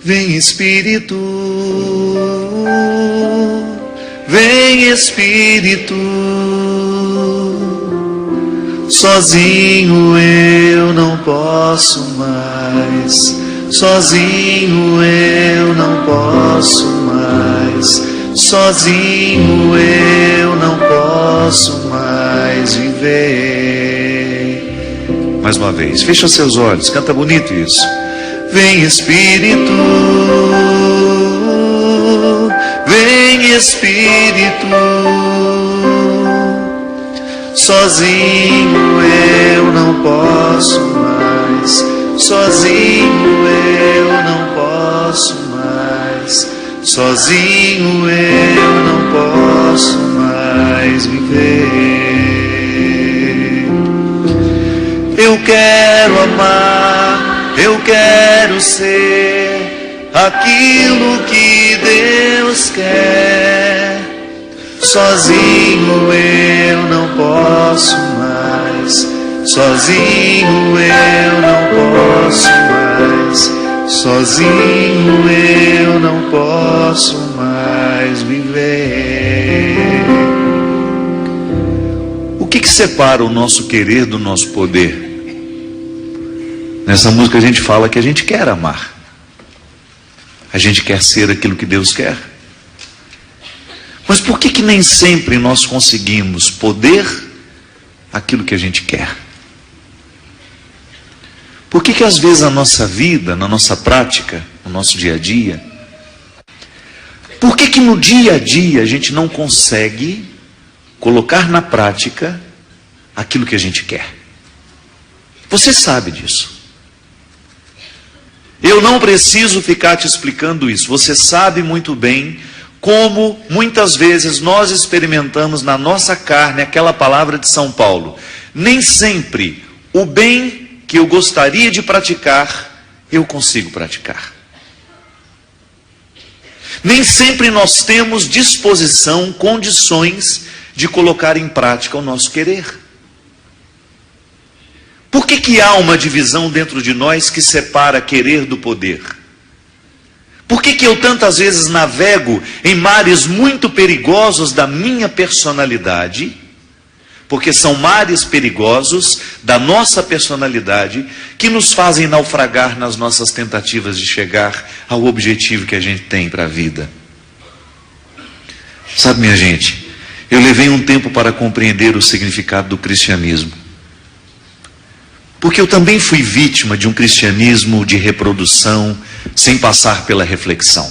Vem Espírito, vem Espírito. Sozinho eu não posso mais, sozinho eu não posso mais, sozinho eu não posso mais viver. Mais uma vez, fecha seus olhos, canta bonito isso. Vem Espírito, vem Espírito. Sozinho eu não posso mais, sozinho eu não posso mais, sozinho eu não posso mais viver. Eu quero amar, eu quero ser aquilo que Deus quer. Sozinho eu não posso mais, sozinho eu não posso mais, sozinho eu não posso mais viver. O que separa o nosso querer do nosso poder? Nessa música a gente fala que a gente quer amar, a gente quer ser aquilo que Deus quer. Mas por que nem sempre nós conseguimos poder aquilo que a gente quer? Por que às vezes na nossa vida, na nossa prática, no nosso dia a dia, por que no dia a dia a gente não consegue colocar na prática aquilo que a gente quer? Você sabe disso. Eu não preciso ficar te explicando isso. Você sabe muito bem como muitas vezes nós experimentamos na nossa carne aquela palavra de São Paulo. Nem sempre o bem que eu gostaria de praticar, eu consigo praticar. Nem sempre nós temos disposição, condições de colocar em prática o nosso querer. Por que há uma divisão dentro de nós que separa querer do poder? Por que eu tantas vezes navego em mares muito perigosos da minha personalidade? Porque são mares perigosos da nossa personalidade que nos fazem naufragar nas nossas tentativas de chegar ao objetivo que a gente tem para a vida. Sabe, minha gente, eu levei um tempo para compreender o significado do cristianismo. Porque eu também fui vítima de um cristianismo de reprodução, sem passar pela reflexão.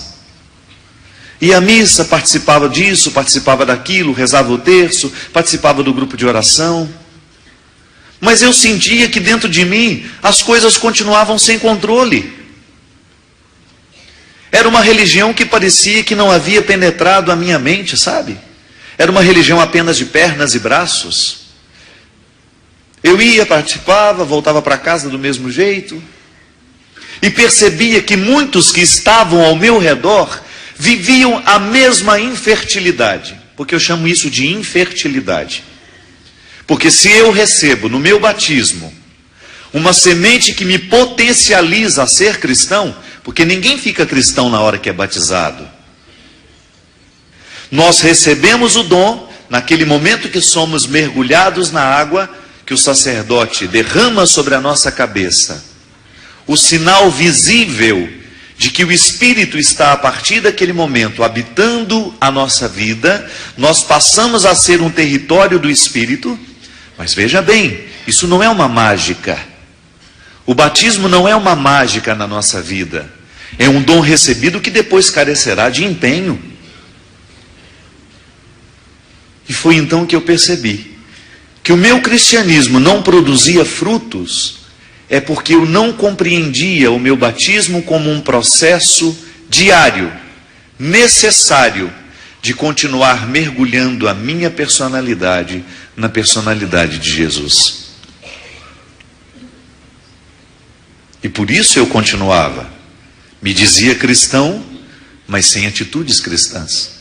E a missa participava disso, participava daquilo, rezava o terço, participava do grupo de oração. Mas eu sentia que dentro de mim as coisas continuavam sem controle. Era uma religião que parecia que não havia penetrado a minha mente, sabe? Era uma religião apenas de pernas e braços. Eu ia, participava, voltava para casa do mesmo jeito. E percebia que muitos que estavam ao meu redor viviam a mesma infertilidade. Porque eu chamo isso de infertilidade. Porque se eu recebo no meu batismo uma semente que me potencializa a ser cristão, porque ninguém fica cristão na hora que é batizado. Nós recebemos o dom naquele momento que somos mergulhados na água, que o sacerdote derrama sobre a nossa cabeça. O sinal visível de que o Espírito está a partir daquele momento habitando a nossa vida, nós passamos a ser um território do Espírito. Mas veja bem, isso não é uma mágica. O batismo não é uma mágica na nossa vida. É um dom recebido que depois carecerá de empenho. E foi então que eu percebi que o meu cristianismo não produzia frutos, é porque eu não compreendia o meu batismo como um processo diário, necessário, de continuar mergulhando a minha personalidade na personalidade de Jesus. E por isso eu continuava. Me dizia cristão, mas sem atitudes cristãs.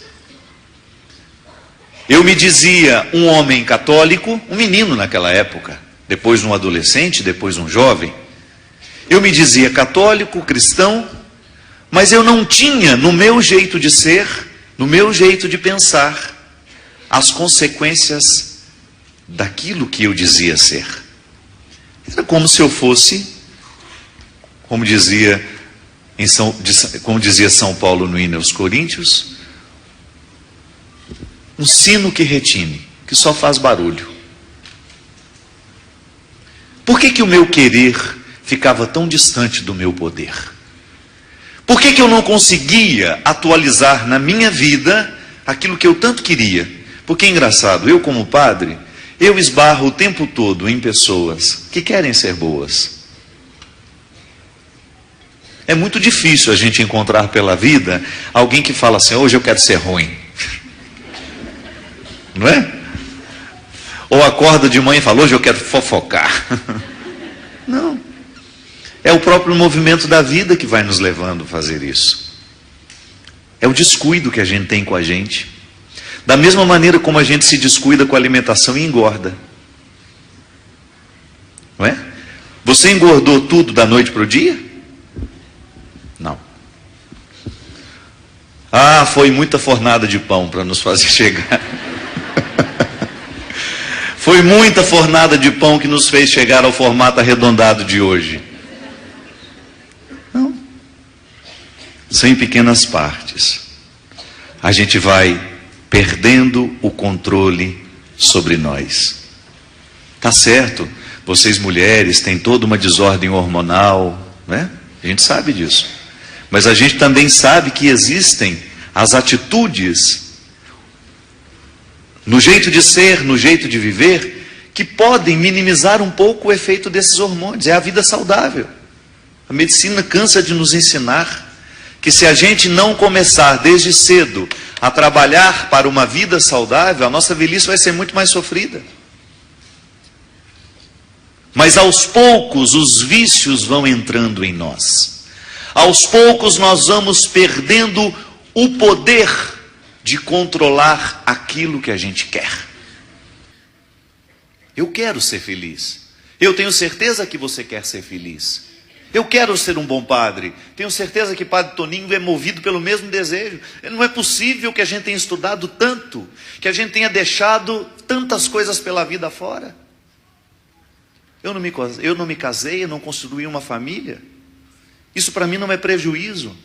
Eu me dizia um homem católico, um menino naquela época, depois um adolescente, depois um jovem. Eu me dizia católico, cristão, Mas eu não tinha, no meu jeito de ser, no meu jeito de pensar, as consequências daquilo que eu dizia ser. Era como se eu fosse, como dizia São Paulo no hino aos Coríntios, um sino que retine, que só faz barulho. Por que o meu querer ficava tão distante do meu poder? Por que eu não conseguia atualizar na minha vida aquilo que eu tanto queria? Porque é engraçado, eu como padre, eu esbarro o tempo todo em pessoas que querem ser boas. É muito difícil a gente encontrar pela vida alguém que fala assim, hoje eu quero ser ruim. Não é? Ou acorda de manhã e fala, hoje eu quero fofocar. Não. É o próprio movimento da vida que vai nos levando a fazer isso. É o descuido que a gente tem com a gente. Da mesma maneira como a gente se descuida com a alimentação e engorda. Não é? Você engordou tudo da noite para o dia? Não. Ah, foi muita fornada de pão para nos fazer chegar. Foi muita fornada de pão que nos fez chegar ao formato arredondado de hoje. Não. São em pequenas partes. A gente vai perdendo o controle sobre nós. Tá certo, vocês mulheres têm toda uma desordem hormonal, né? A gente sabe disso. Mas a gente também sabe que existem as atitudes no jeito de ser, no jeito de viver, que podem minimizar um pouco o efeito desses hormônios. É a vida saudável. A medicina cansa de nos ensinar que se a gente não começar desde cedo a trabalhar para uma vida saudável, a nossa velhice vai ser muito mais sofrida. Mas aos poucos os vícios vão entrando em nós. Aos poucos nós vamos perdendo o poder de controlar aquilo que a gente quer. Eu quero ser feliz. Eu tenho certeza que você quer ser feliz. Eu quero ser um bom padre. Tenho certeza que Padre Toninho é movido pelo mesmo desejo. Não é possível que a gente tenha estudado tanto, que a gente tenha deixado tantas coisas pela vida fora. Eu não me casei, eu não construí uma família. Isso para mim não é prejuízo.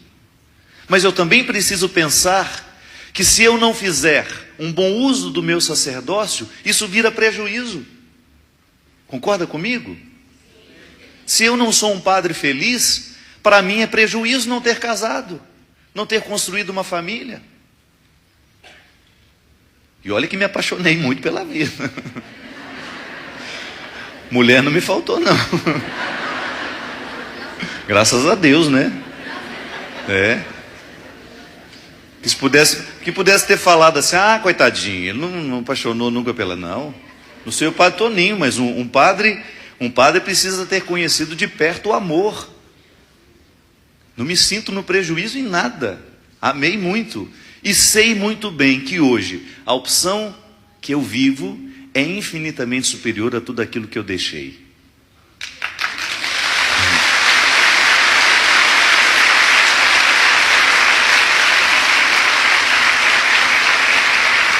Mas eu também preciso pensar que se eu não fizer um bom uso do meu sacerdócio, isso vira prejuízo. Concorda comigo? Se eu não sou um padre feliz, para mim é prejuízo não ter casado, não ter construído uma família. E olha que me apaixonei muito pela vida. Mulher não me faltou, não. Graças a Deus, né? É. Que pudesse ter falado assim, coitadinho, ele não apaixonou nunca pela... Não sei o Padre Toninho, mas um padre precisa ter conhecido de perto o amor. Não me sinto no prejuízo em nada. Amei muito. E sei muito bem que hoje a opção que eu vivo é infinitamente superior a tudo aquilo que eu deixei.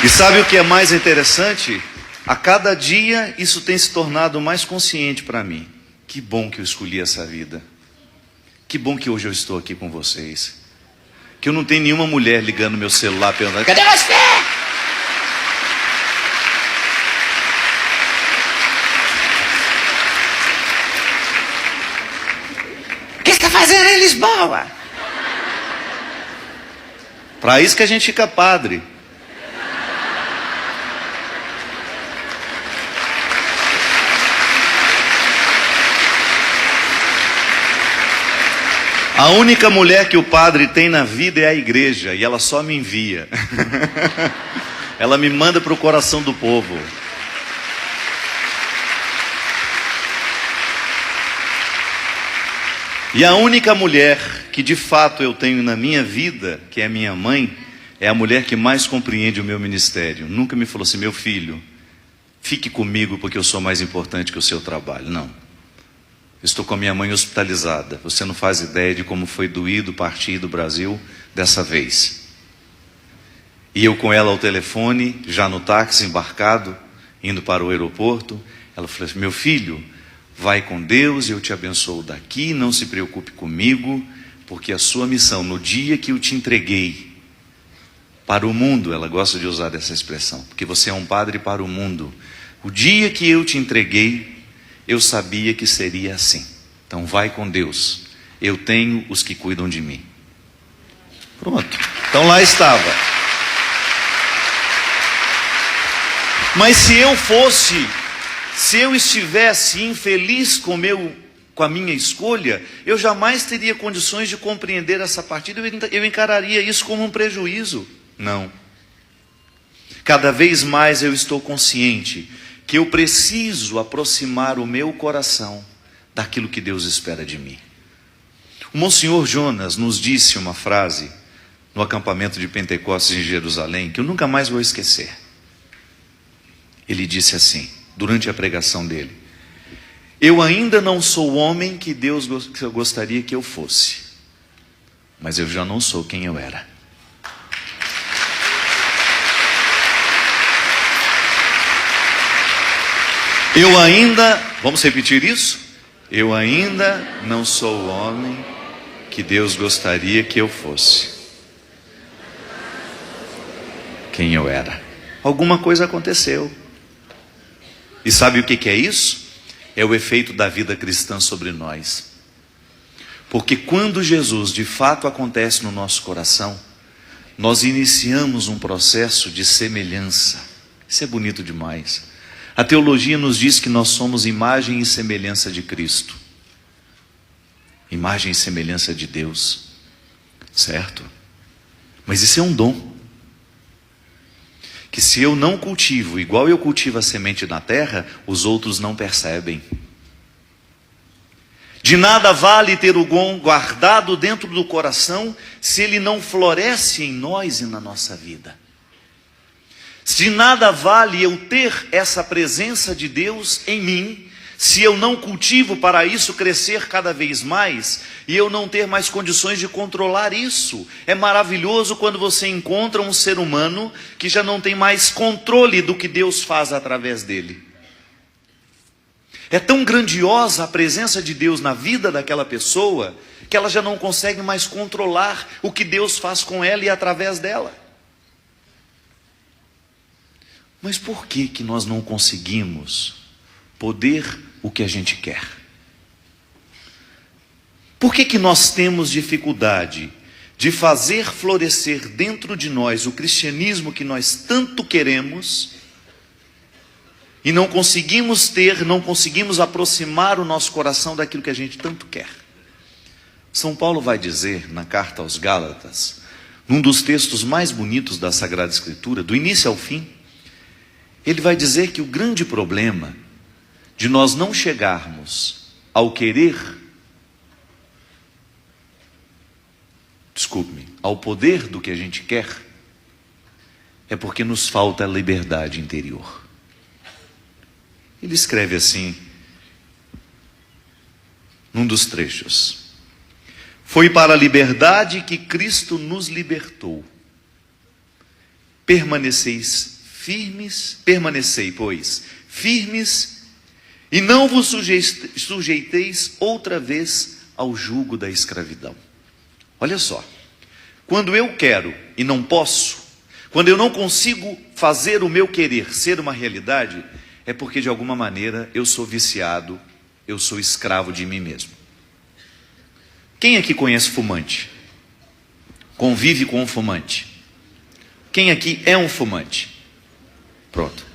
E sabe o que é mais interessante? A cada dia isso tem se tornado mais consciente para mim. Que bom que eu escolhi essa vida. Que bom que hoje eu estou aqui com vocês. Que eu não tenho nenhuma mulher ligando meu celular perguntando, cadê você? O que você está fazendo em Lisboa? Para isso que a gente fica padre. A única mulher que o padre tem na vida é a igreja, e ela só me envia. Ela me manda para o coração do povo. E a única mulher que de fato eu tenho na minha vida, que é minha mãe, é a mulher que mais compreende o meu ministério. Nunca me falou assim, meu filho, fique comigo porque eu sou mais importante que o seu trabalho. Não. Estou com a minha mãe hospitalizada. Você não faz ideia de como foi doído partir do Brasil dessa vez. E eu com ela ao telefone, já no táxi, embarcado, indo para o aeroporto. Ela falou assim: meu filho, vai com Deus, eu te abençoo daqui, não se preocupe comigo, porque a sua missão, no dia que eu te entreguei para o mundo, ela gosta de usar essa expressão, porque você é um padre para o mundo. O dia que eu te entreguei, eu sabia que seria assim. Então vai com Deus. Eu tenho os que cuidam de mim. Pronto. Então lá estava. Mas se eu estivesse infeliz com a minha escolha, eu jamais teria condições de compreender essa partida. Eu encararia isso como um prejuízo. Não. Cada vez mais eu estou consciente que eu preciso aproximar o meu coração daquilo que Deus espera de mim. O Monsenhor Jonas nos disse uma frase no acampamento de Pentecostes em Jerusalém, que eu nunca mais vou esquecer. Ele disse assim, durante a pregação dele: eu ainda não sou o homem que Deus gostaria que eu fosse, mas eu já não sou quem eu era. Vamos repetir isso? Eu ainda não sou o homem que Deus gostaria que eu fosse, quem eu era. Alguma coisa aconteceu. E sabe o que é isso? É o efeito da vida cristã sobre nós. Porque quando Jesus de fato acontece no nosso coração, nós iniciamos um processo de semelhança. Isso é bonito demais. A teologia nos diz que nós somos imagem e semelhança de Cristo. Imagem e semelhança de Deus. Certo? Mas isso é um dom. Que se eu não cultivo igual eu cultivo a semente na terra, os outros não percebem. De nada vale ter o dom guardado dentro do coração se ele não floresce em nós e na nossa vida. De nada vale eu ter essa presença de Deus em mim, se eu não cultivo para isso crescer cada vez mais, e eu não ter mais condições de controlar isso. É maravilhoso quando você encontra um ser humano que já não tem mais controle do que Deus faz através dele. É tão grandiosa a presença de Deus na vida daquela pessoa, que ela já não consegue mais controlar o que Deus faz com ela e através dela. Mas por que nós não conseguimos poder o que a gente quer? Por que nós temos dificuldade de fazer florescer dentro de nós o cristianismo que nós tanto queremos e não conseguimos aproximar o nosso coração daquilo que a gente tanto quer? São Paulo vai dizer na carta aos Gálatas, num dos textos mais bonitos da Sagrada Escritura, do início ao fim, ele vai dizer que o grande problema de nós não chegarmos ao ao poder do que a gente quer, é porque nos falta a liberdade interior. Ele escreve assim, num dos trechos: foi para a liberdade que Cristo nos libertou. Permanecei, pois, firmes, e não vos sujeiteis outra vez ao jugo da escravidão. Olha só, quando eu quero e não posso, quando eu não consigo fazer o meu querer ser uma realidade, é porque de alguma maneira eu sou viciado, eu sou escravo de mim mesmo. Quem aqui conhece fumante? Convive com um fumante? Quem aqui é um fumante? Pronto,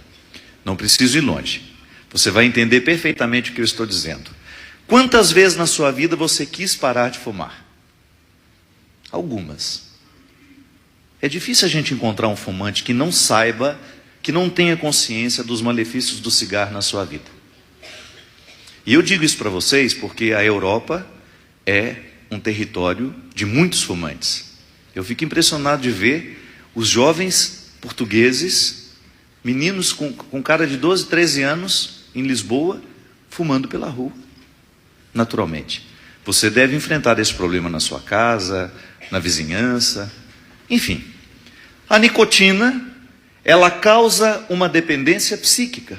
não preciso ir longe, você vai entender perfeitamente o que eu estou dizendo. Quantas vezes na sua vida você quis parar de fumar? Algumas. É difícil a gente encontrar um fumante que não saiba, que não tenha consciência dos malefícios do cigarro na sua vida. E eu digo isso para vocês porque a Europa é um território de muitos fumantes. Eu fico impressionado de ver os jovens portugueses, meninos com cara de 12, 13 anos, em Lisboa, fumando pela rua. naturalmente. Você deve enfrentar esse problema na sua casa, na vizinhança, enfim. A nicotina, ela causa uma dependência psíquica.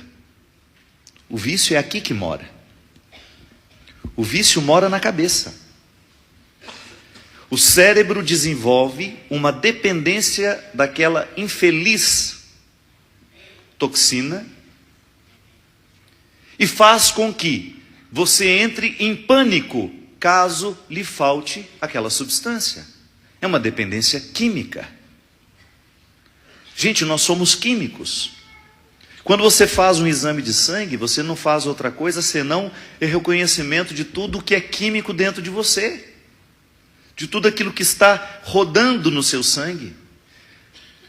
O vício é aqui que mora. O vício mora na cabeça. O cérebro desenvolve uma dependência daquela infeliz toxina e faz com que você entre em pânico caso lhe falte aquela substância. É uma dependência química. Gente, nós somos químicos. Quando você faz um exame de sangue, você não faz outra coisa senão o reconhecimento de tudo que é químico dentro de você. De tudo aquilo que está rodando no seu sangue.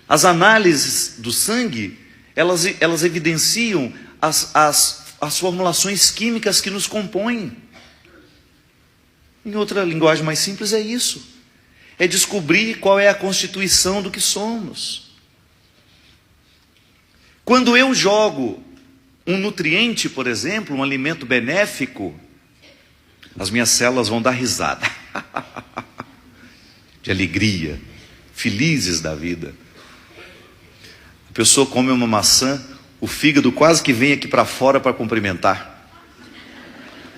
As análises do sangue, elas evidenciam as formulações químicas que nos compõem. Em outra linguagem mais simples é isso. É descobrir qual é a constituição do que somos. Quando eu jogo um nutriente, por exemplo, um alimento benéfico, as minhas células vão dar risada. De alegria, felizes da vida. A pessoa come uma maçã, o fígado quase que vem aqui para fora para cumprimentar.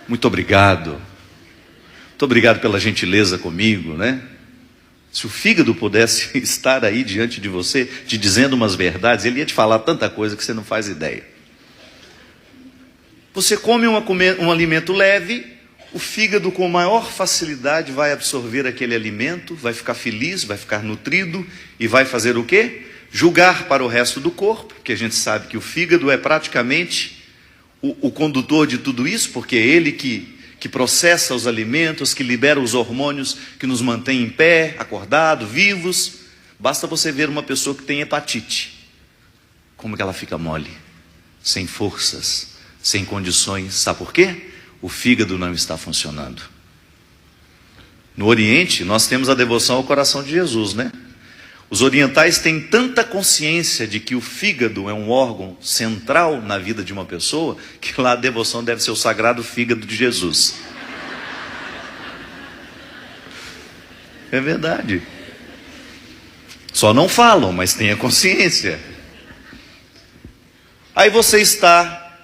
Muito obrigado. Muito obrigado pela gentileza comigo, né? Se o fígado pudesse estar aí diante de você, te dizendo umas verdades, ele ia te falar tanta coisa que você não faz ideia. Você come um alimento leve, o fígado com maior facilidade vai absorver aquele alimento, vai ficar feliz, vai ficar nutrido e vai fazer o quê? Julgar para o resto do corpo, porque a gente sabe que o fígado é praticamente o condutor de tudo isso, porque é ele que processa os alimentos, que libera os hormônios que nos mantém em pé, acordado, vivos. Basta você ver uma pessoa que tem hepatite, como que ela fica mole, sem forças, sem condições. Sabe por quê? O fígado não está funcionando. No Oriente, nós temos a devoção ao coração de Jesus, né? Os orientais têm tanta consciência de que o fígado é um órgão central na vida de uma pessoa, que lá a devoção deve ser o sagrado fígado de Jesus. É verdade. Só não falam, mas tenha consciência. Aí você está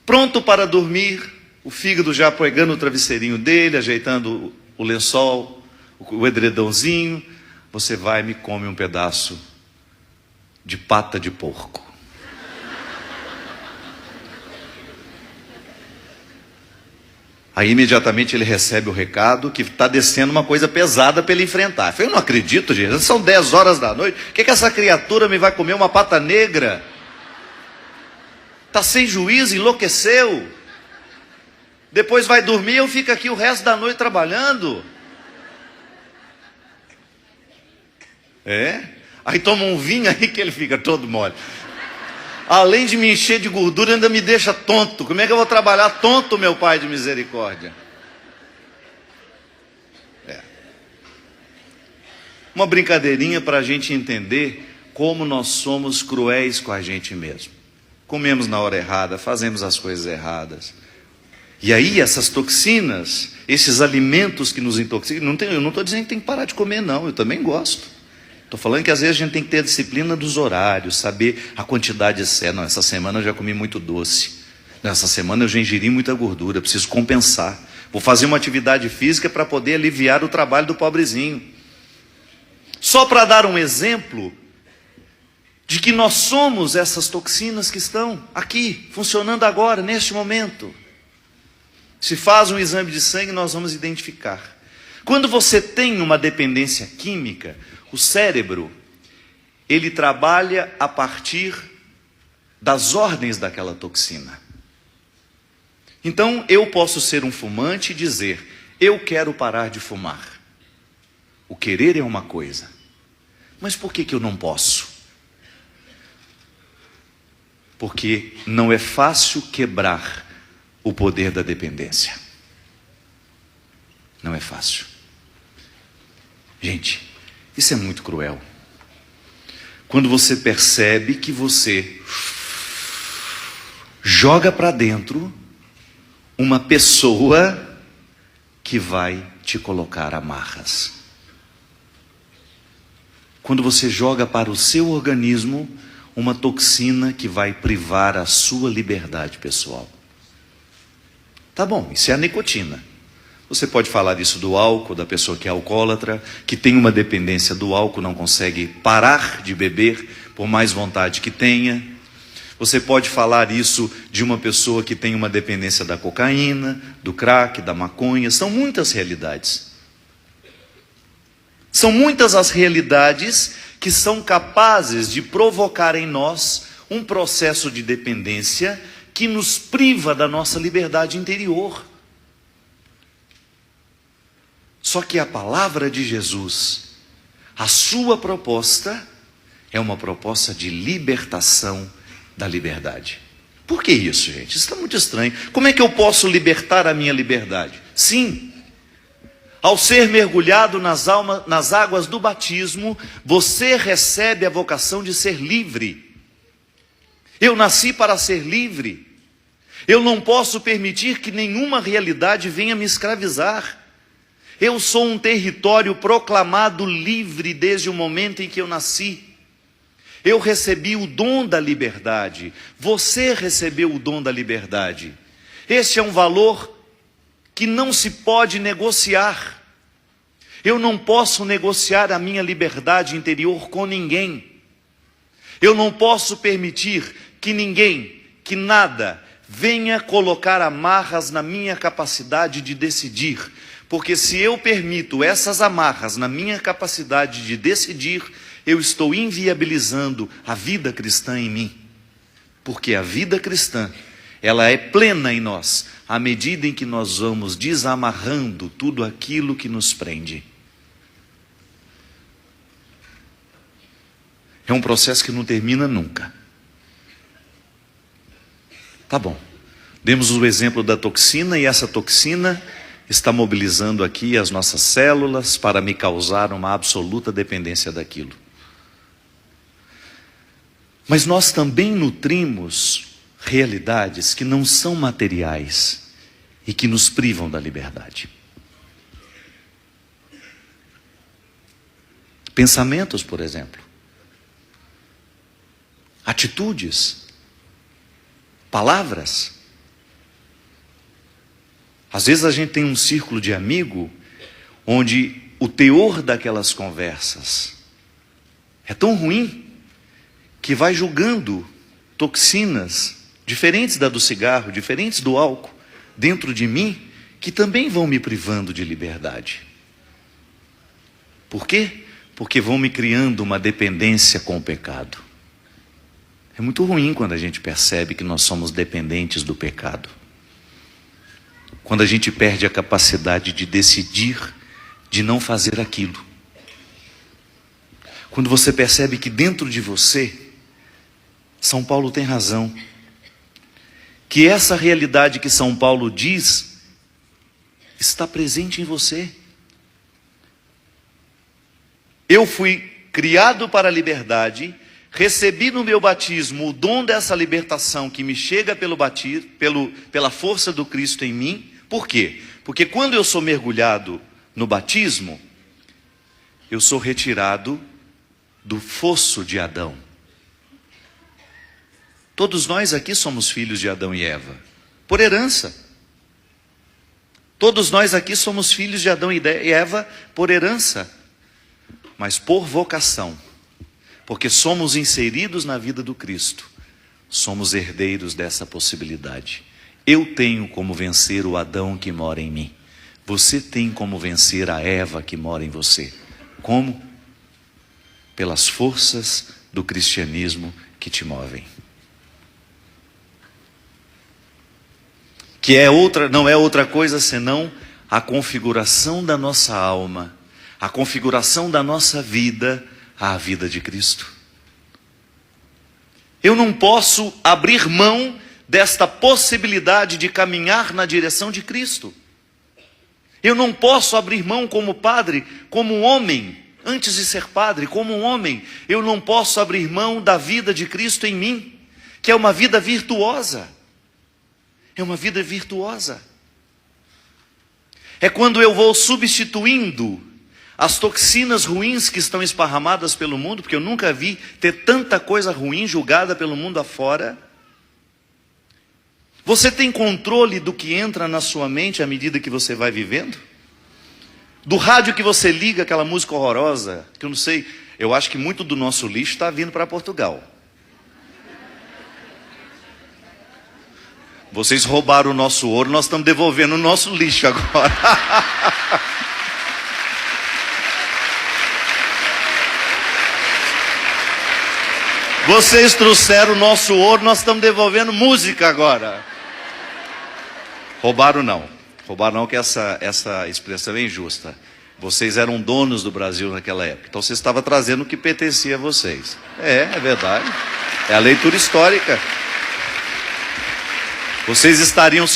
pronto para dormir, o fígado já pegando o travesseirinho dele, ajeitando o lençol, o edredãozinho. Você vai e me come um pedaço de pata de porco. Aí imediatamente ele recebe o recado que está descendo uma coisa pesada para ele enfrentar. Eu não acredito, gente, são 10 horas da noite. O que essa criatura me vai comer uma pata negra? Está sem juízo, enlouqueceu. Depois vai dormir e eu fico aqui o resto da noite trabalhando. Aí toma um vinho aí que ele fica todo mole. Além de me encher de gordura, ainda me deixa tonto. Como é que eu vou trabalhar tonto, meu Pai de misericórdia? Uma brincadeirinha para a gente entender como nós somos cruéis com a gente mesmo. Comemos na hora errada, fazemos as coisas erradas. E aí essas toxinas, esses alimentos que nos intoxicam, eu não estou dizendo que tem que parar de comer não, eu também gosto. Estou falando que às vezes a gente tem que ter a disciplina dos horários, saber a quantidade certa. Não, essa semana eu já comi muito doce. Nessa semana eu já ingeri muita gordura, preciso compensar. Vou fazer uma atividade física para poder aliviar o trabalho do pobrezinho. Só para dar um exemplo de que nós somos essas toxinas que estão aqui, funcionando agora, neste momento. Se faz um exame de sangue, nós vamos identificar. Quando você tem uma dependência química, o cérebro, ele trabalha a partir das ordens daquela toxina. Então, eu posso ser um fumante e dizer, eu quero parar de fumar. O querer é uma coisa. Mas por que eu não posso? Porque não é fácil quebrar o poder da dependência. Não é fácil. Gente, isso é muito cruel. Quando você percebe que você joga para dentro uma pessoa que vai te colocar amarras. Quando você joga para o seu organismo uma toxina que vai privar a sua liberdade pessoal. Tá bom, isso é a nicotina. Você pode falar isso do álcool, da pessoa que é alcoólatra, que tem uma dependência do álcool, não consegue parar de beber, por mais vontade que tenha. Você pode falar isso de uma pessoa que tem uma dependência da cocaína, do crack, da maconha. São muitas realidades. São muitas as realidades que são capazes de provocar em nós um processo de dependência que nos priva da nossa liberdade interior. Só que a palavra de Jesus, a sua proposta, é uma proposta de libertação da liberdade. Por que isso, gente? Isso está muito estranho. Como é que eu posso libertar a minha liberdade? Sim, ao ser mergulhado nas águas do batismo, você recebe a vocação de ser livre. Eu nasci para ser livre. Eu não posso permitir que nenhuma realidade venha me escravizar. Eu sou um território proclamado livre desde o momento em que eu nasci. Eu recebi o dom da liberdade. Você recebeu o dom da liberdade. Este é um valor que não se pode negociar. Eu não posso negociar a minha liberdade interior com ninguém. Eu não posso permitir que ninguém, que nada, venha colocar amarras na minha capacidade de decidir. Porque se eu permito essas amarras na minha capacidade de decidir, eu estou inviabilizando a vida cristã em mim. Porque a vida cristã, ela é plena em nós, à medida em que nós vamos desamarrando tudo aquilo que nos prende. É um processo que não termina nunca. Tá bom. Demos o exemplo da toxina, e essa toxina está mobilizando aqui as nossas células para me causar uma absoluta dependência daquilo. Mas nós também nutrimos realidades que não são materiais e que nos privam da liberdade. Pensamentos, por exemplo. Atitudes. Palavras. Às vezes a gente tem um círculo de amigo onde o teor daquelas conversas é tão ruim que vai julgando toxinas diferentes da do cigarro, diferentes do álcool, dentro de mim, que também vão me privando de liberdade. Por quê? Porque vão me criando uma dependência com o pecado. É muito ruim quando a gente percebe que nós somos dependentes do pecado. Quando a gente perde a capacidade de decidir, de não fazer aquilo. Quando você percebe que dentro de você, São Paulo tem razão, que essa realidade que São Paulo diz, está presente em você. Eu fui criado para a liberdade, recebi no meu batismo o dom dessa libertação que me chega pela força do Cristo em mim. Por quê? Porque quando eu sou mergulhado no batismo, eu sou retirado do fosso de Adão. Todos nós aqui somos filhos de Adão e Eva, por herança. Todos nós aqui somos filhos de Adão e Eva por herança, mas por vocação, porque somos inseridos na vida do Cristo, somos herdeiros dessa possibilidade. Eu tenho como vencer o Adão que mora em mim. Você tem como vencer a Eva que mora em você. Como? Pelas forças do cristianismo que te movem. Que não é outra coisa senão a configuração da nossa alma, a configuração da nossa vida à vida de Cristo. Eu não posso abrir mão desta possibilidade de caminhar na direção de Cristo. Eu não posso abrir mão como padre, como homem, antes de ser padre, como um homem, eu não posso abrir mão da vida de Cristo em mim, que é uma vida virtuosa. É uma vida virtuosa. É quando eu vou substituindo as toxinas ruins que estão esparramadas pelo mundo, porque eu nunca vi ter tanta coisa ruim julgada pelo mundo afora. Você tem controle do que entra na sua mente à medida que você vai vivendo? Do rádio que você liga, aquela música horrorosa, que eu não sei, eu acho que muito do nosso lixo está vindo para Portugal. Vocês roubaram o nosso ouro, nós estamos devolvendo o nosso lixo agora. Vocês trouxeram o nosso ouro, nós estamos devolvendo música agora. Roubaram não, que essa expressão é injusta. Vocês eram donos do Brasil naquela época, então você estava trazendo o que pertencia a vocês. É verdade, é a leitura histórica. Vocês estariam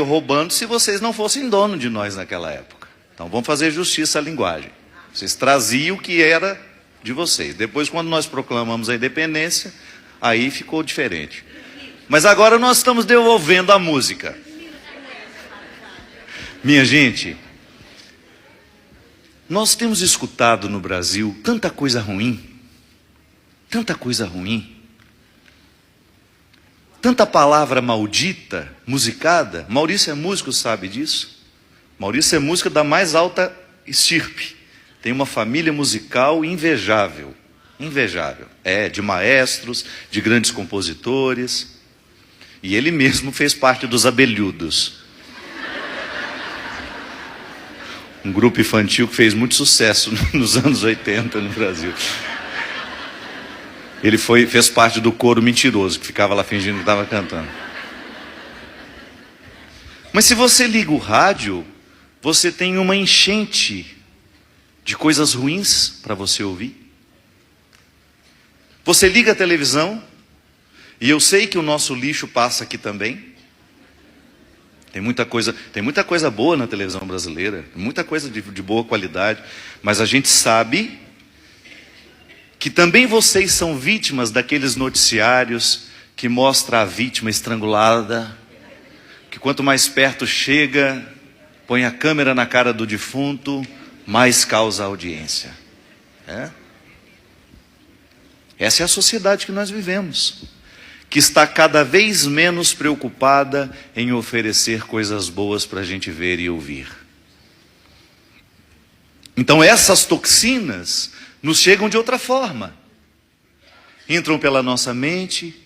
roubando se vocês não fossem dono de nós naquela época. Então vamos fazer justiça à linguagem. Vocês traziam o que era de vocês. Depois, quando nós proclamamos a independência, aí ficou diferente. Mas agora nós estamos devolvendo a música. Minha gente, nós temos escutado no Brasil tanta coisa ruim, tanta palavra maldita, musicada. Maurício é músico, sabe disso? Maurício é músico da mais alta estirpe. Tem uma família musical invejável. De maestros, de grandes compositores. E ele mesmo fez parte dos Abelhudos. Um grupo infantil que fez muito sucesso nos anos 80 no Brasil. Ele fez parte do coro mentiroso, que ficava lá fingindo que estava cantando. Mas se você liga o rádio, você tem uma enchente de coisas ruins para você ouvir. Você liga a televisão, e eu sei que o nosso lixo passa aqui também. Tem muita coisa boa na televisão brasileira, muita coisa de boa qualidade, mas a gente sabe que também vocês são vítimas daqueles noticiários que mostra a vítima estrangulada, que quanto mais perto chega, põe a câmera na cara do defunto, mais causa audiência. Essa é a sociedade que nós vivemos, que está cada vez menos preocupada em oferecer coisas boas para a gente ver e ouvir. Então essas toxinas nos chegam de outra forma. Entram pela nossa mente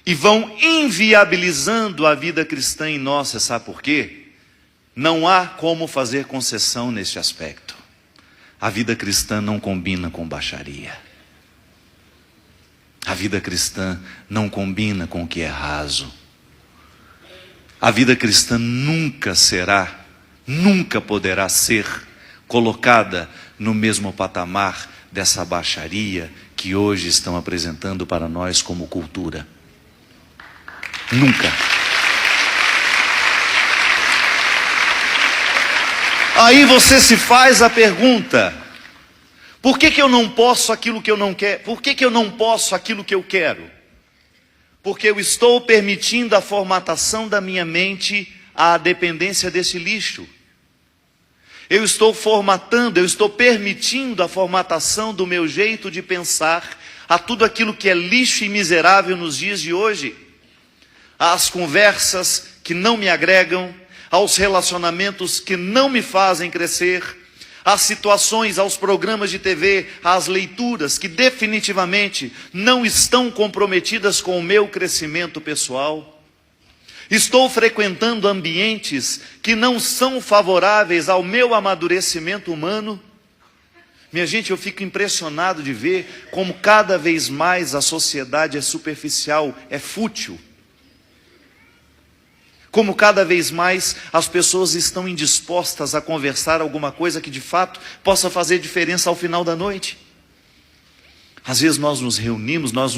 e vão inviabilizando a vida cristã em nós. Você sabe por quê? Não há como fazer concessão neste aspecto. A vida cristã não combina com baixaria. A vida cristã não combina com o que é raso. A vida cristã nunca poderá ser colocada no mesmo patamar dessa baixaria que hoje estão apresentando para nós como cultura. Nunca. Aí você se faz a pergunta: por que eu não posso aquilo que eu não quero? Por que eu não posso aquilo que eu quero? Porque eu estou permitindo a formatação da minha mente à dependência desse lixo. Eu estou permitindo a formatação do meu jeito de pensar a tudo aquilo que é lixo e miserável nos dias de hoje. Às conversas que não me agregam, aos relacionamentos que não me fazem crescer, às situações, aos programas de TV, às leituras que definitivamente não estão comprometidas com o meu crescimento pessoal. Estou frequentando ambientes que não são favoráveis ao meu amadurecimento humano. Minha gente, eu fico impressionado de ver como cada vez mais a sociedade é superficial, é fútil. Como cada vez mais as pessoas estão indispostas a conversar alguma coisa que de fato possa fazer diferença ao final da noite. Às vezes nós nos reunimos, nós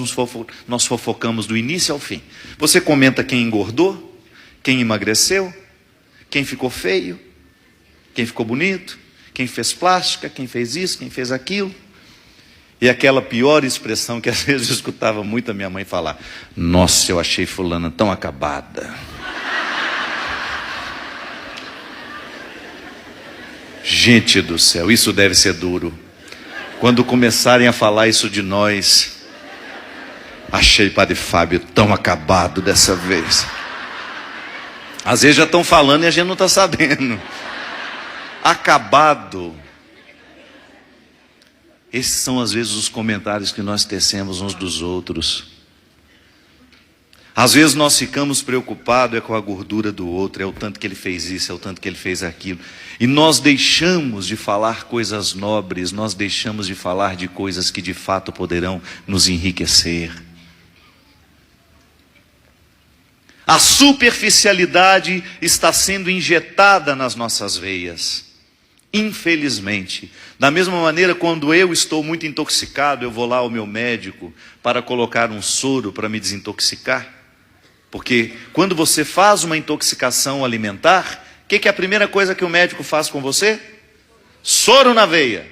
fofocamos do início ao fim. Você comenta quem engordou, quem emagreceu, quem ficou feio, quem ficou bonito, quem fez plástica, quem fez isso, quem fez aquilo. E aquela pior expressão que às vezes eu escutava muito a minha mãe falar: nossa, eu achei fulana tão acabada. Gente do céu, isso deve ser duro. Quando começarem a falar isso de nós, achei Padre Fábio tão acabado dessa vez. Às vezes já estão falando e a gente não está sabendo. Acabado. Esses são às vezes os comentários que nós tecemos uns dos outros. Às vezes nós ficamos preocupados com a gordura do outro, é o tanto que ele fez isso, é o tanto que ele fez aquilo. E nós deixamos de falar coisas nobres, nós deixamos de falar de coisas que de fato poderão nos enriquecer. A superficialidade está sendo injetada nas nossas veias, infelizmente. Da mesma maneira, quando eu estou muito intoxicado, eu vou lá ao meu médico para colocar um soro para me desintoxicar. Porque quando você faz uma intoxicação alimentar, o que é a primeira coisa que o médico faz com você? Soro na veia.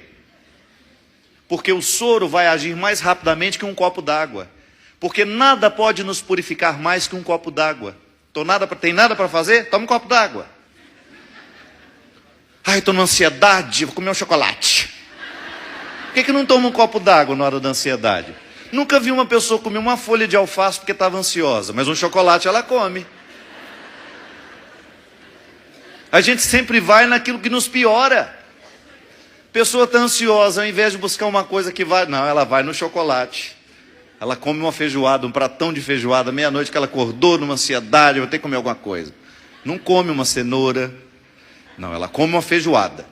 Porque o soro vai agir mais rapidamente que um copo d'água. Porque nada pode nos purificar mais que um copo d'água. Tem nada para fazer? Toma um copo d'água. Ai, estou numa ansiedade, vou comer um chocolate. Por que não toma um copo d'água na hora da ansiedade? Nunca vi uma pessoa comer uma folha de alface porque estava ansiosa, mas um chocolate ela come. A gente sempre vai naquilo que nos piora. A pessoa está ansiosa, ao invés de buscar uma coisa que vai... Não, ela vai no chocolate. Ela come uma feijoada, um pratão de feijoada, meia-noite que ela acordou numa ansiedade, vou ter que comer alguma coisa. Não come uma cenoura. Não, ela come uma feijoada.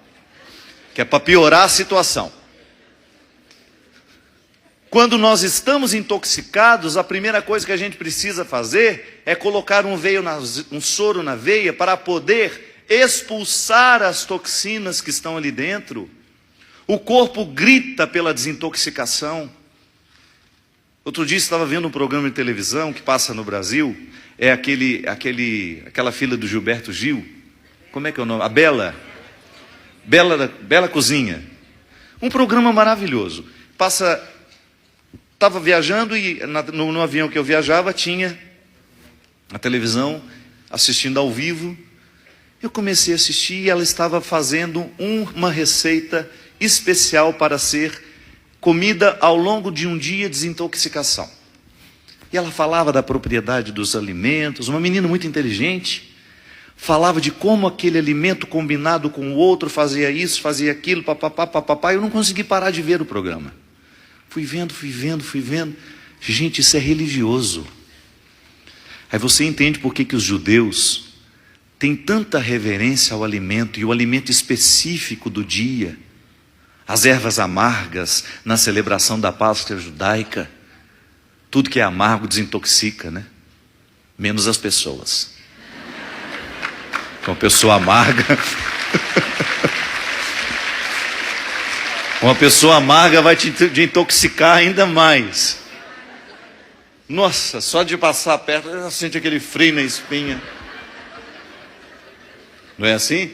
Que é para piorar a situação. Quando nós estamos intoxicados, a primeira coisa que a gente precisa fazer é colocar um soro na veia para poder expulsar as toxinas que estão ali dentro. O corpo grita pela desintoxicação. Outro dia estava vendo um programa de televisão que passa no Brasil, é aquela filha do Gilberto Gil, como é que é o nome? A Bela Cozinha. Um programa maravilhoso. Estava viajando e no avião que eu viajava tinha a televisão assistindo ao vivo. Eu comecei a assistir e ela estava fazendo uma receita especial para ser comida ao longo de um dia de desintoxicação. E ela falava da propriedade dos alimentos, uma menina muito inteligente, falava de como aquele alimento combinado com o outro fazia isso, fazia aquilo, papapá, papapá. Eu não consegui parar de ver o programa. Fui vendo. Gente, isso é religioso. Aí você entende por que os judeus têm tanta reverência ao alimento, e o alimento específico do dia. As ervas amargas na celebração da Páscoa judaica. Tudo que é amargo desintoxica, né? Menos as pessoas. Uma pessoa amarga... Uma pessoa amarga vai te intoxicar ainda mais. Nossa, só de passar perto, ela sente aquele frio na espinha. Não é assim?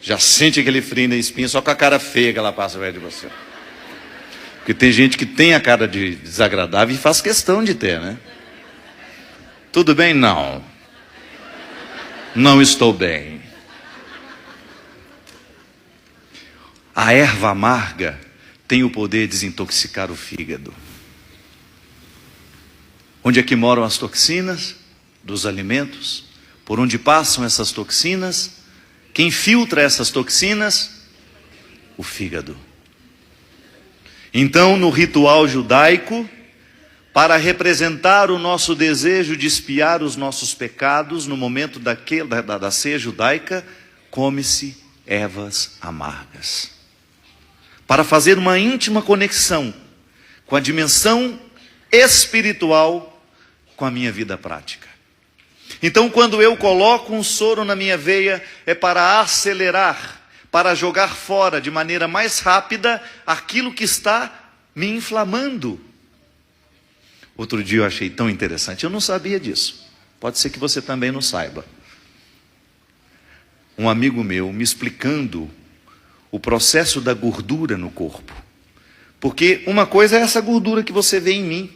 Já sente aquele frio na espinha, só com a cara feia que ela passa perto de você. Porque tem gente que tem a cara de desagradável e faz questão de ter, né? Tudo bem? Não. Não estou bem. A erva amarga tem o poder de desintoxicar o fígado. Onde é que moram as toxinas dos alimentos? Por onde passam essas toxinas? Quem filtra essas toxinas? O fígado. Então, no ritual judaico, para representar o nosso desejo de expiar os nossos pecados, no momento da ceia judaica, come-se ervas amargas. Para fazer uma íntima conexão com a dimensão espiritual com a minha vida prática. Então, quando eu coloco um soro na minha veia, é para acelerar, para jogar fora de maneira mais rápida aquilo que está me inflamando. Outro dia eu achei tão interessante, eu não sabia disso. Pode ser que você também não saiba. Um amigo meu me explicando o processo da gordura no corpo. Porque uma coisa é essa gordura que você vê em mim,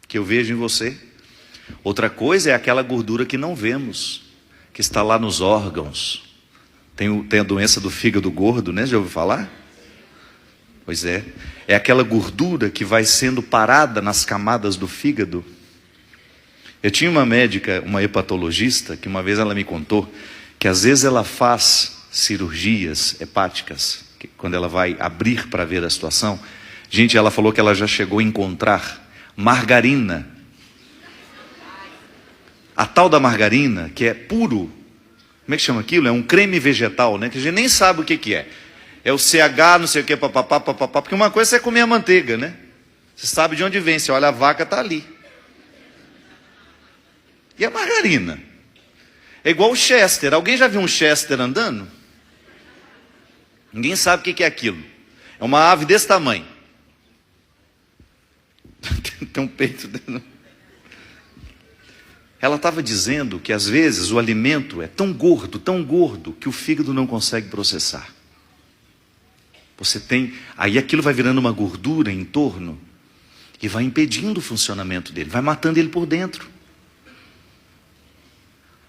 que eu vejo em você. Outra coisa é aquela gordura que não vemos, que está lá nos órgãos, Tem a doença do fígado gordo, né? Já ouviu falar? Pois é. É aquela gordura que vai sendo parada nas camadas do fígado. Eu tinha uma médica, uma hepatologista, que uma vez ela me contou que às vezes ela faz cirurgias hepáticas, quando ela vai abrir para ver a situação. Gente, ela falou que ela já chegou a encontrar margarina. A tal da margarina, que é puro, como é que chama aquilo? É um creme vegetal, né? Que a gente nem sabe o que é. É o CH, não sei o que, papapá, papapá. Porque uma coisa é comer a manteiga, né? Você sabe de onde vem, você olha a vaca, está ali. E a margarina? É igual o Chester. Alguém já viu um Chester andando? Ninguém sabe o que é aquilo. É uma ave desse tamanho. Tem um peito dentro. Ela estava dizendo que às vezes o alimento é tão gordo, que o fígado não consegue processar. Você tem, aí aquilo vai virando uma gordura em torno e vai impedindo o funcionamento dele, vai matando ele por dentro.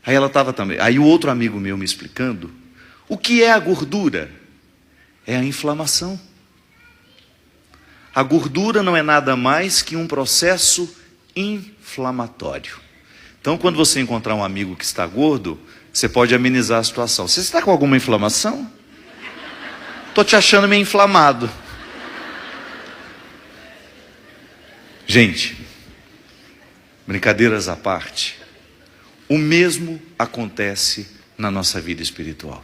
Aí ela estava também, aí o outro amigo meu me explicando, o que é a gordura? É a inflamação. A gordura não é nada mais que um processo inflamatório. Então, quando você encontrar um amigo que está gordo, você pode amenizar a situação. Você está com alguma inflamação? Estou te achando meio inflamado. Gente, brincadeiras à parte, o mesmo acontece na nossa vida espiritual.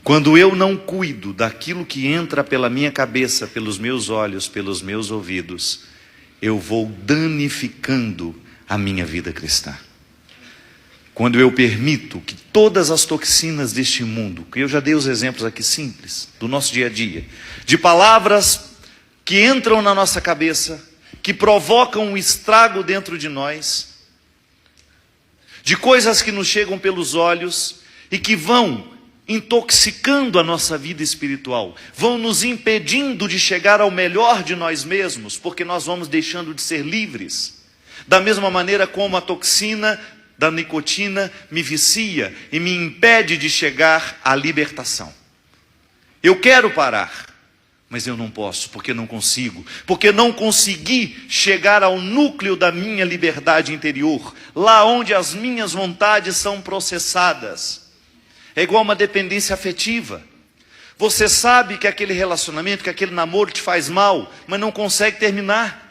Quando eu não cuido daquilo que entra pela minha cabeça, pelos meus olhos, pelos meus ouvidos, eu vou danificando a minha vida cristã. Quando eu permito que todas as toxinas deste mundo, que eu já dei os exemplos aqui simples, do nosso dia a dia, de palavras que entram na nossa cabeça, que provocam um estrago dentro de nós, de coisas que nos chegam pelos olhos e que vão intoxicando a nossa vida espiritual, vão nos impedindo de chegar ao melhor de nós mesmos, porque nós vamos deixando de ser livres. Da mesma maneira como a toxina da nicotina me vicia e me impede de chegar à libertação. Eu quero parar, mas eu não posso, porque não consigo, porque não consegui chegar ao núcleo da minha liberdade interior, lá onde as minhas vontades são processadas. É igual uma dependência afetiva. Você sabe que aquele relacionamento, que aquele namoro te faz mal, mas não consegue terminar.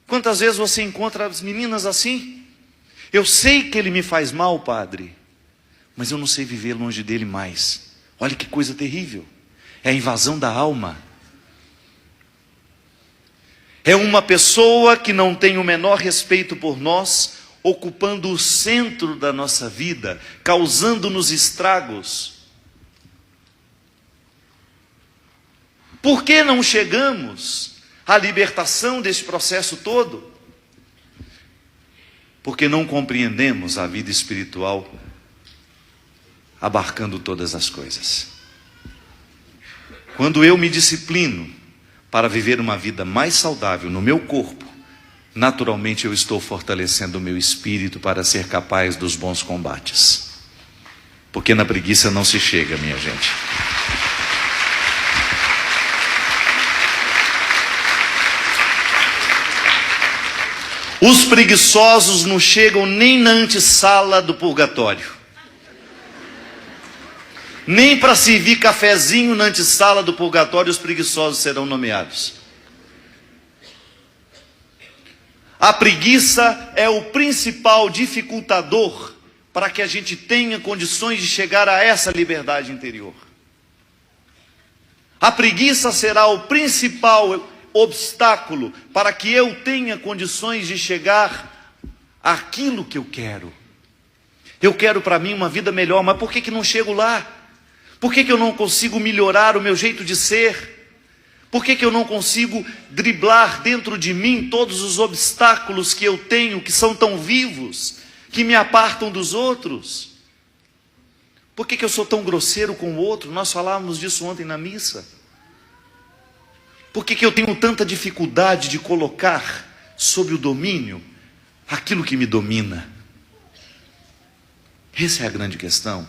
Quantas vezes você encontra as meninas assim? Eu sei que ele me faz mal, padre, mas eu não sei viver longe dele mais. Olha que coisa terrível. É a invasão da alma. É uma pessoa que não tem o menor respeito por nós, ocupando o centro da nossa vida, causando-nos estragos. Por que não chegamos à libertação desse processo todo? Porque não compreendemos a vida espiritual abarcando todas as coisas. Quando eu me disciplino para viver uma vida mais saudável no meu corpo, naturalmente eu estou fortalecendo o meu espírito para ser capaz dos bons combates. Porque na preguiça não se chega, minha gente. Os preguiçosos não chegam nem na antessala do purgatório. Nem para servir cafezinho na antessala do purgatório os preguiçosos serão nomeados. A preguiça é o principal dificultador para que a gente tenha condições de chegar a essa liberdade interior. A preguiça será o principal obstáculo para que eu tenha condições de chegar àquilo que eu quero. Eu quero para mim uma vida melhor, mas por que não chego lá? Por que eu não consigo melhorar o meu jeito de ser? Por que eu não consigo driblar dentro de mim todos os obstáculos que eu tenho, que são tão vivos, que me apartam dos outros? Por que eu sou tão grosseiro com o outro? Nós falávamos disso ontem na missa. Por que eu tenho tanta dificuldade de colocar sob o domínio aquilo que me domina? Essa é a grande questão.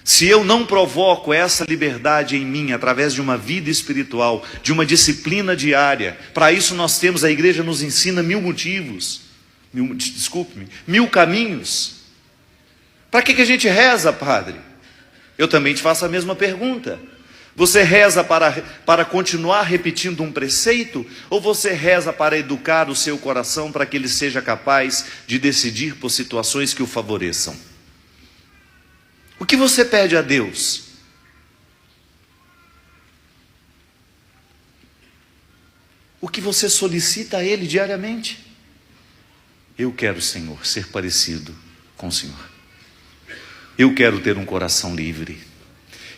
Se eu não provoco essa liberdade em mim através de uma vida espiritual, de uma disciplina diária, para isso nós temos, a igreja nos ensina 1000 motivos, 1000 caminhos. Para que a gente reza, padre? Eu também te faço a mesma pergunta. Você reza para continuar repetindo um preceito? Ou você reza para educar o seu coração para que ele seja capaz de decidir por situações que o favoreçam? O que você pede a Deus? O que você solicita a Ele diariamente? Eu quero, Senhor, ser parecido com o Senhor. Eu quero ter um coração livre.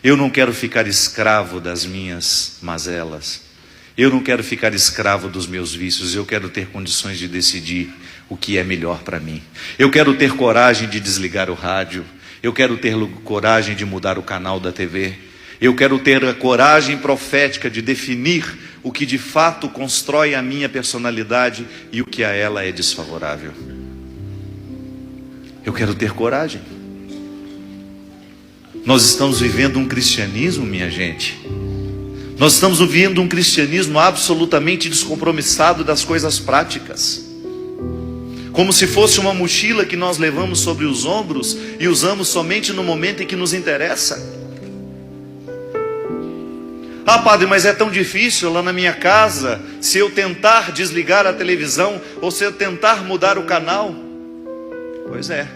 Eu não quero ficar escravo das minhas mazelas. Eu não quero ficar escravo dos meus vícios. Eu quero ter condições de decidir o que é melhor para mim. Eu quero ter coragem de desligar o rádio. Eu quero ter coragem de mudar o canal da TV. Eu quero ter a coragem profética de definir o que de fato constrói a minha personalidade e o que a ela é desfavorável. Eu quero ter coragem. Nós estamos vivendo um cristianismo, minha gente. Nós estamos vivendo um cristianismo absolutamente descompromissado das coisas práticas. Como se fosse uma mochila que nós levamos sobre os ombros e usamos somente no momento em que nos interessa. Ah, padre, mas é tão difícil lá na minha casa, se eu tentar desligar a televisão ou se eu tentar mudar o canal. Pois é.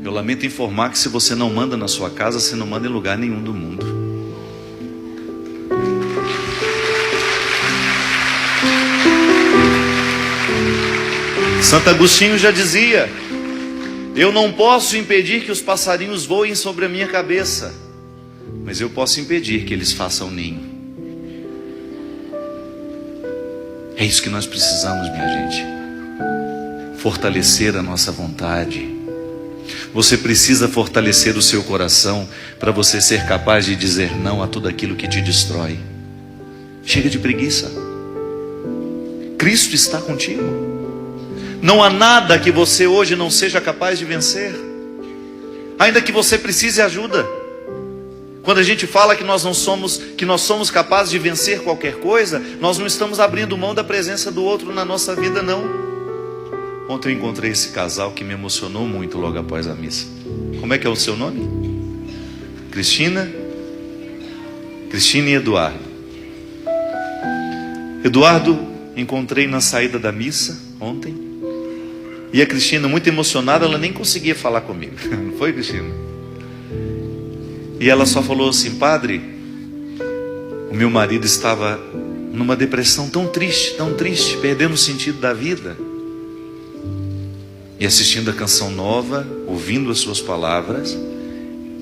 Eu lamento informar que se você não manda na sua casa, você não manda em lugar nenhum do mundo. Santo Agostinho já dizia: eu não posso impedir que os passarinhos voem sobre a minha cabeça, mas eu posso impedir que eles façam ninho. É isso que nós precisamos, minha gente. Fortalecer a nossa vontade. Você precisa fortalecer o seu coração para você ser capaz de dizer não a tudo aquilo que te destrói. Chega de preguiça. Cristo está contigo. Não há nada que você hoje não seja capaz de vencer, ainda que você precise ajuda. Quando a gente fala que nós somos capazes de vencer qualquer coisa, nós não estamos abrindo mão da presença do outro na nossa vida, não. Ontem eu encontrei esse casal que me emocionou muito logo após a missa. Como é que é o seu nome? Cristina e Eduardo. Eduardo, encontrei na saída da missa ontem. E a Cristina, muito emocionada, ela nem conseguia falar comigo. Não foi, Cristina? E ela só falou assim: padre, o meu marido estava numa depressão tão triste, perdendo o sentido da vida. E assistindo a canção nova, ouvindo as suas palavras,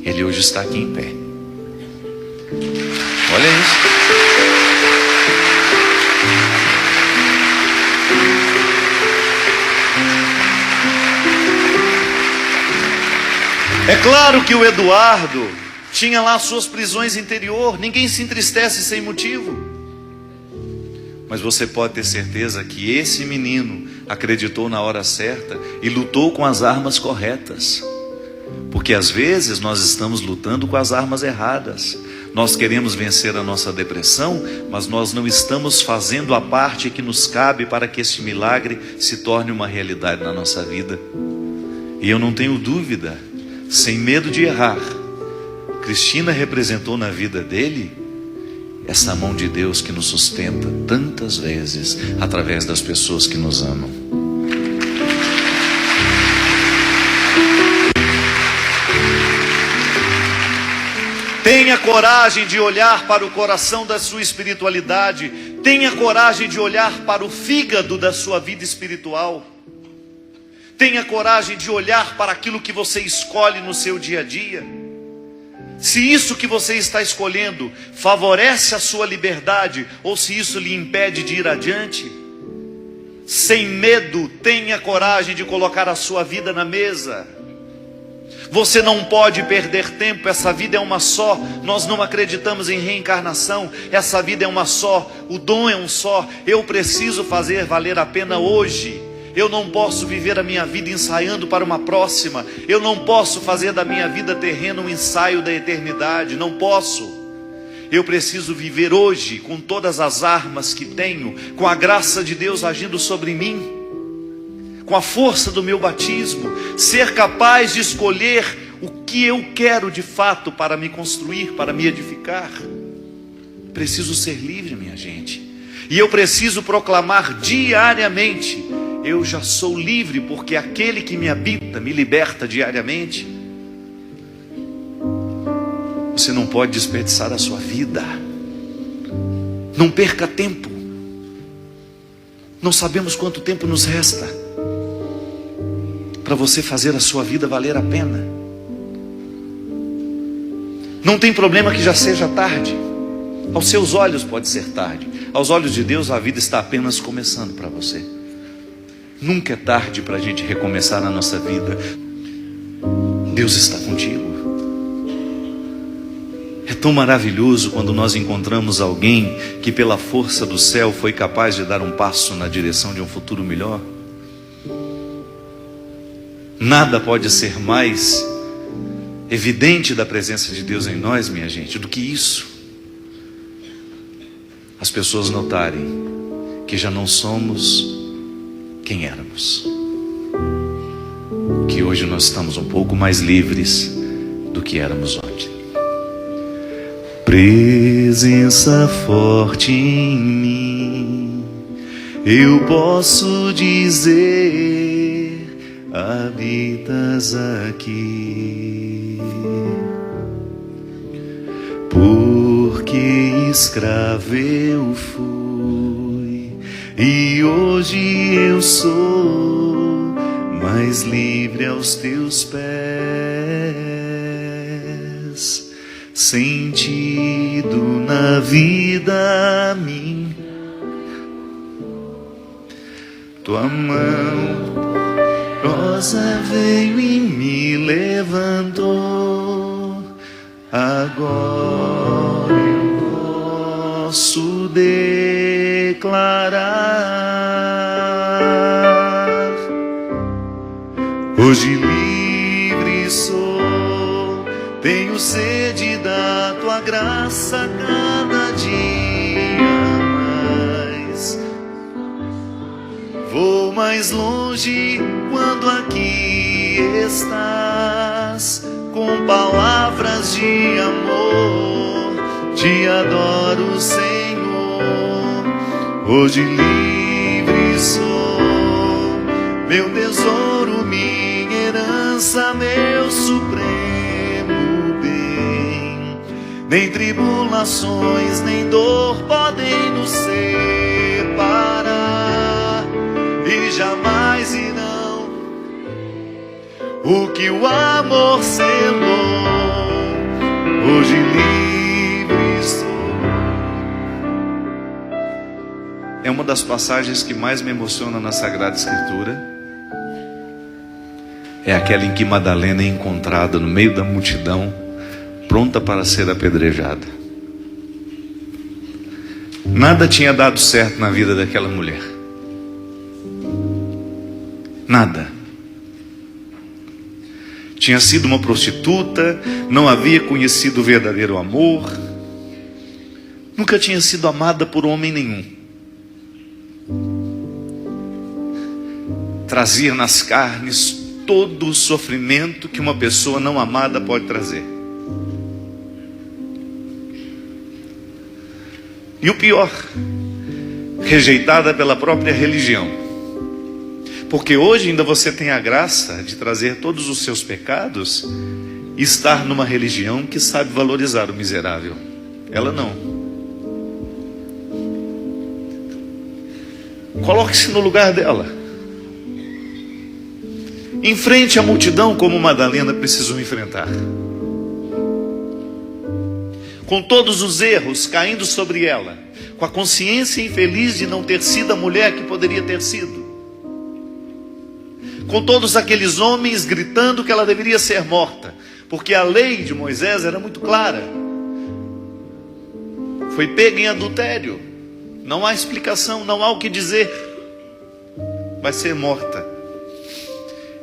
ele hoje está aqui em pé. Olha isso. É claro que o Eduardo tinha lá suas prisões interior. Ninguém se entristece sem motivo. Mas você pode ter certeza que esse menino acreditou na hora certa e lutou com as armas corretas. Porque às vezes nós estamos lutando com as armas erradas. Nós queremos vencer a nossa depressão, mas nós não estamos fazendo a parte que nos cabe para que esse milagre se torne uma realidade na nossa vida. E eu não tenho dúvida, sem medo de errar, Cristina representou na vida dele essa mão de Deus que nos sustenta tantas vezes através das pessoas que nos amam. Tenha coragem de olhar para o coração da sua espiritualidade. Tenha coragem de olhar para o fígado da sua vida espiritual. Tenha coragem de olhar para aquilo que você escolhe no seu dia a dia. Se isso que você está escolhendo favorece a sua liberdade ou se isso lhe impede de ir adiante, sem medo, tenha coragem de colocar a sua vida na mesa. Você não pode perder tempo, essa vida é uma só. Nós não acreditamos em reencarnação, essa vida é uma só, o dom é um só. Eu preciso fazer valer a pena hoje. Eu não posso viver a minha vida ensaiando para uma próxima. Eu não posso fazer da minha vida terrena um ensaio da eternidade. Não posso. Eu preciso viver hoje com todas as armas que tenho, com a graça de Deus agindo sobre mim, com a força do meu batismo, ser capaz de escolher o que eu quero de fato para me construir, para me edificar. Preciso ser livre, minha gente. E eu preciso proclamar diariamente: eu já sou livre, porque aquele que me habita me liberta diariamente. Você não pode desperdiçar a sua vida. Não perca tempo. Não sabemos quanto tempo nos resta para você fazer a sua vida valer a pena. Não tem problema que já seja tarde. Aos seus olhos pode ser tarde. Aos olhos de Deus a vida está apenas começando para você. Nunca é tarde para a gente recomeçar a nossa vida. Deus está contigo. É tão maravilhoso quando nós encontramos alguém que pela força do céu foi capaz de dar um passo na direção de um futuro melhor. Nada pode ser mais evidente da presença de Deus em nós, minha gente, do que isso. As pessoas notarem que já não somos quem éramos, que hoje nós estamos um pouco mais livres do que éramos ontem. Presença forte em mim, eu posso dizer, habitas aqui, porque escravo eu fui e hoje eu sou mais livre aos teus pés. Sentido na vida minha, tua mão rosa veio e me levantou. Agora eu posso declarar: hoje livre sou, tenho sede da tua graça cada dia mais. Vou mais longe quando aqui estás, com palavras de amor, te adoro, Senhor. Hoje livre sou, meu tesouro, minha herança, meu supremo bem. Nem tribulações, nem dor podem nos separar, e jamais irão o que o amor selou. Hoje livre sou. É uma das passagens que mais me emociona na Sagrada Escritura. É aquela em que Madalena é encontrada no meio da multidão, pronta para ser apedrejada. Nada tinha dado certo na vida daquela mulher. Nada. Tinha sido uma prostituta, não havia conhecido o verdadeiro amor, nunca tinha sido amada por homem nenhum. Trazia nas carnes todo o sofrimento que uma pessoa não amada pode trazer. E o pior, rejeitada pela própria religião. Porque hoje ainda você tem a graça de trazer todos os seus pecados e estar numa religião que sabe valorizar o miserável. Ela não. Coloque-se no lugar dela. Enfrente a multidão como Madalena precisou enfrentar. Com todos os erros caindo sobre ela, com a consciência infeliz de não ter sido a mulher que poderia ter sido, com todos aqueles homens gritando que ela deveria ser morta, porque a lei de Moisés era muito clara. Foi pega em adultério, não há explicação, não há o que dizer. vai ser morta.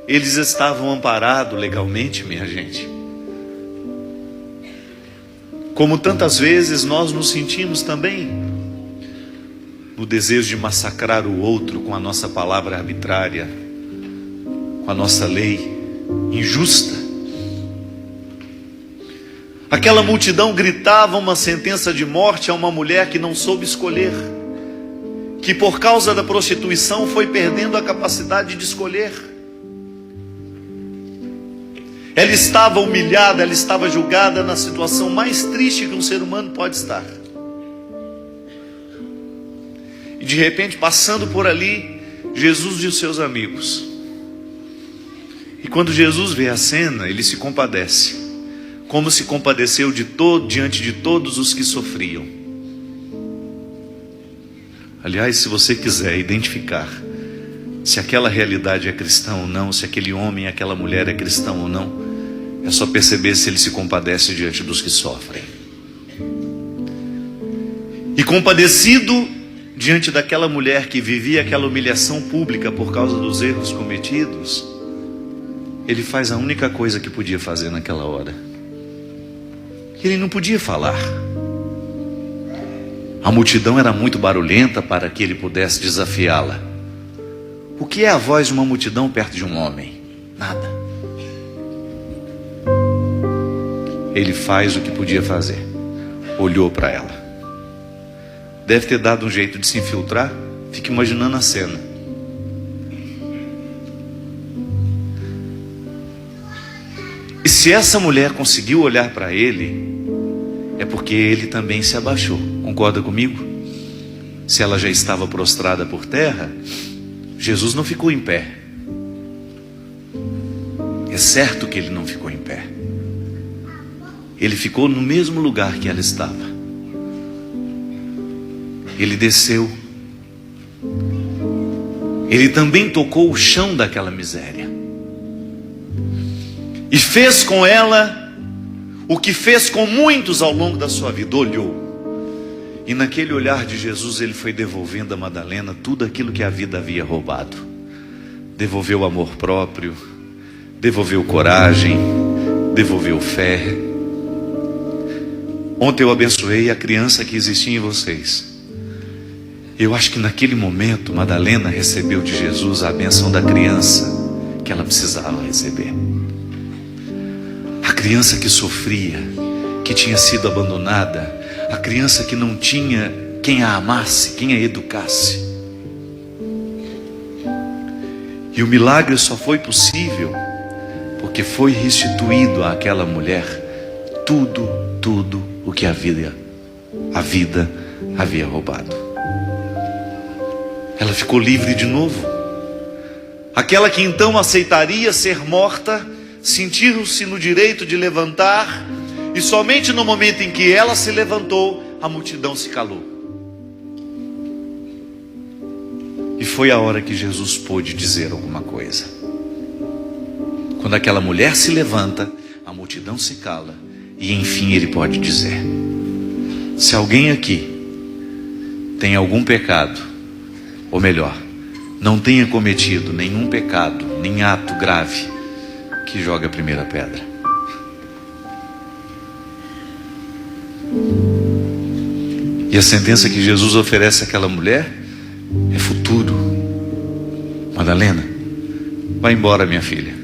Eles estavam amparados legalmente, minha gente. Como tantas vezes nós nos sentimos também, no desejo de massacrar o outro com a nossa palavra arbitrária, com a nossa lei injusta. Aquela multidão gritava uma sentença de morte a uma mulher que não soube escolher, que por causa da prostituição foi perdendo a capacidade de escolher. Ela estava humilhada, ela estava julgada na situação mais triste que um ser humano pode estar. E de repente, passando por ali, Jesus e os seus amigos. E quando Jesus vê a cena, ele se compadece, como se compadeceu diante de todos os que sofriam. Aliás, se você quiser identificar se aquela realidade é cristã ou não, se aquele homem, aquela mulher é cristão ou não, é só perceber se ele se compadece diante dos que sofrem. E compadecido diante daquela mulher que vivia aquela humilhação pública por causa dos erros cometidos, ele faz a única coisa que podia fazer naquela hora. Ele não podia falar. A multidão era muito barulhenta para que ele pudesse desafiá-la. O que é a voz de uma multidão perto de um homem? Nada. Ele faz o que podia fazer. Olhou para ela. Deve ter dado um jeito de se infiltrar. Fica imaginando a cena. E se essa mulher conseguiu olhar para ele, é porque ele também se abaixou. Concorda comigo? Se ela já estava prostrada por terra, Jesus não ficou em pé. É certo que ele não ficou em pé. Ele ficou no mesmo lugar que ela estava. Ele desceu. Ele também tocou o chão daquela miséria. E fez com ela o que fez com muitos ao longo da sua vida. Olhou. E naquele olhar de Jesus, ele foi devolvendo a Madalena tudo aquilo que a vida havia roubado. Devolveu amor próprio, devolveu coragem, devolveu fé. Ontem eu abençoei a criança que existia em vocês. Eu acho que naquele momento Madalena recebeu de Jesus a bênção da criança que ela precisava receber. A criança que sofria, que tinha sido abandonada, a criança que não tinha quem a amasse, quem a educasse. E o milagre só foi possível porque foi restituído àquela mulher tudo o que a vida havia roubado. Ela ficou livre de novo. Aquela que então aceitaria ser morta, sentiu-se no direito de levantar, e somente no momento em que ela se levantou, a multidão se calou. E foi a hora que Jesus pôde dizer alguma coisa. Quando aquela mulher se levanta, a multidão se cala, e enfim ele pode dizer: se alguém aqui tem algum pecado, ou melhor, não tenha cometido nenhum pecado, nem ato grave, que jogue a primeira pedra. E a sentença que Jesus oferece àquela mulher é futuro. Madalena, vai embora, minha filha.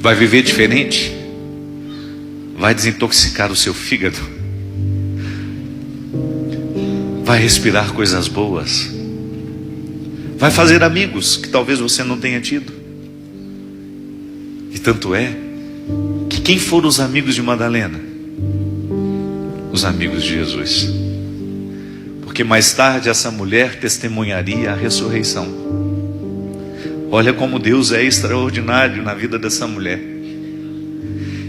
Vai viver diferente. Vai desintoxicar o seu fígado. Vai respirar coisas boas. Vai fazer amigos que talvez você não tenha tido. E tanto é que quem foram os amigos de Madalena? Os amigos de Jesus. Porque mais tarde essa mulher testemunharia a ressurreição. Olha como Deus é extraordinário na vida dessa mulher.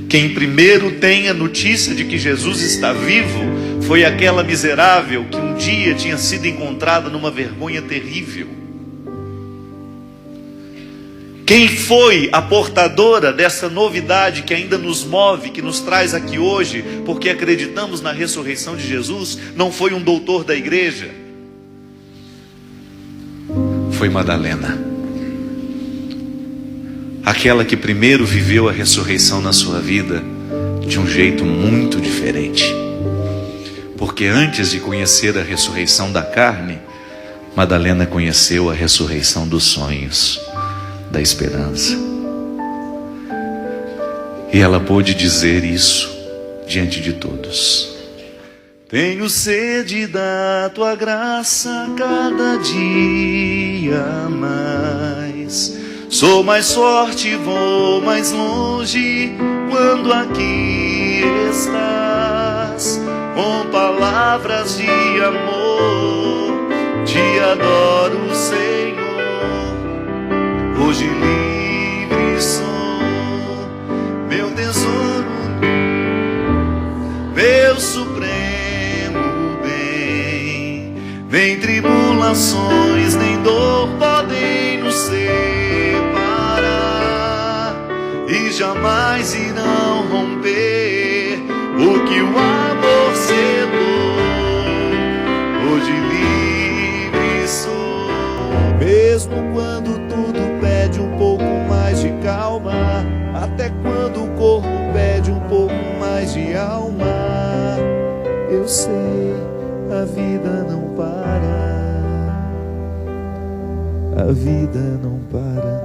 Quem primeiro tem a notícia de que Jesus está vivo foi aquela miserável que um dia tinha sido encontrada numa vergonha terrível. Quem foi a portadora dessa novidade que ainda nos move, que nos traz aqui hoje, porque acreditamos na ressurreição de Jesus, não foi um doutor da igreja. foi Madalena. Aquela que primeiro viveu a ressurreição na sua vida de um jeito muito diferente. Porque antes de conhecer a ressurreição da carne, Madalena conheceu a ressurreição dos sonhos, da esperança. E ela pôde dizer isso diante de todos. Tenho sede da tua graça cada dia mais. Sou mais forte, vou mais longe quando aqui estás. Com palavras de amor, te adoro, Senhor. Hoje livre sou, meu tesouro, meu supremo bem. Nem tribulações, nem dor podem nos separar, e jamais irão romper o que o amor selou. Hoje livre sou. Mesmo quando tudo pede um pouco mais de calma, até quando o corpo pede um pouco mais de alma, eu sei, a vida não para, a vida não para.